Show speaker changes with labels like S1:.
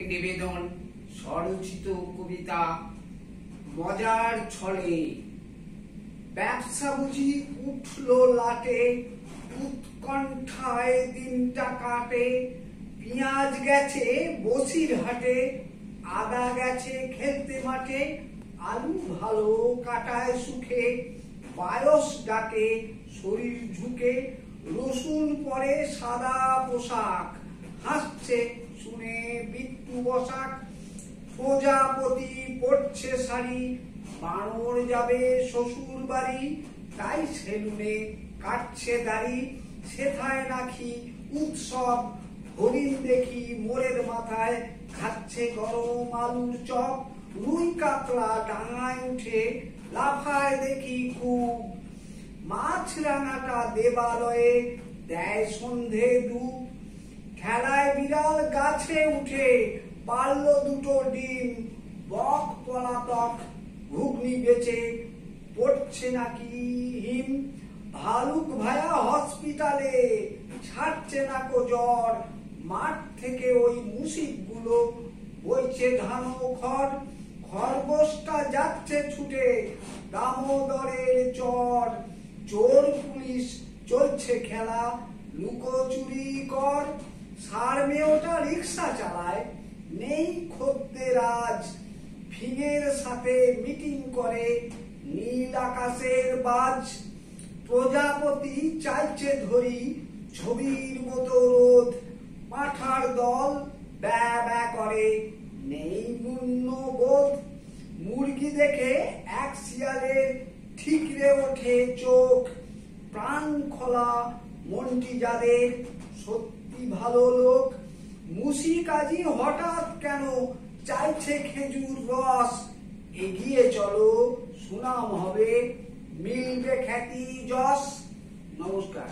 S1: নিবেদন স্বরচিত কবিতা মজার ছলে। ব্যবসা বুঝি উঠলো লাটে, উৎকণ্ঠায় দিনটা কাটে। পেঁয়াজ গেছে বসির হাটে, আদা গেছে খেলতে মাঠে। আলু ভালো কাটায় সুখে, পায়স ডাকে শরীর ঝুঁকে। রসুন পরে সাদা পোশাক, হাসছে শুনে বিট্টু বসাক। প্রজাপতি পড়ছে শাড়ি, বানর যাবে শ্বশুর বাড়ি। তাই সেলুনে কাটছে দাড়ি, সেথায় নাকি উৎসব। হরিণ দেখি মোড়ের মাথায়, খাচ্ছে গরম আলুর চপ। রুই কাতলা ডাঙায় উঠে, লাফায় দেখি খুব। মাছ রাঙাটা দেবালয়ে, দেয় সন্ধে ডুব। খেলায় বিড়াল গাছে উঠে, পারলো দুটো ডিম। বক পলাতক ঘুগনি বেচে, পড়ছে নাকি হিম। ভালুক ভায়া হসপিটালে, ছাড়ছে নাকো জ্বর। মাঠ থেকে ওই মুশিকগুলো বইছে ধান ও খড়। খরগোশটা যাচ্ছে ছুটে, দামোদরের চর। চোর পুলিশ চলছে খেলা, লুকোচুরি কর। ষাঁড় মেয়েটা রিক্সা চালায়, নেই খদ্দের আজ। ফিঙের সাথে মিটিং করে, নীল আকাশের বাজ। প্রজাপতি চাইছে ধরি, ছবির মতো রোদ। পাঁঠার দল ব্যা ব্যা করে, নেই মূল্যবোধ। মুরগি দেখে এক শিয়ালের ঠিকরে ওঠে চোখ। প্রাণ খোলা মনটি যাদের, সত্যি ভালো লোক। মুশি কাজী হঠাৎ কেন চাইছে খেজুর রস। এগিয়ে চলো সুনাম হবে, মিলবে খ্যাতি যশ। নমস্কার।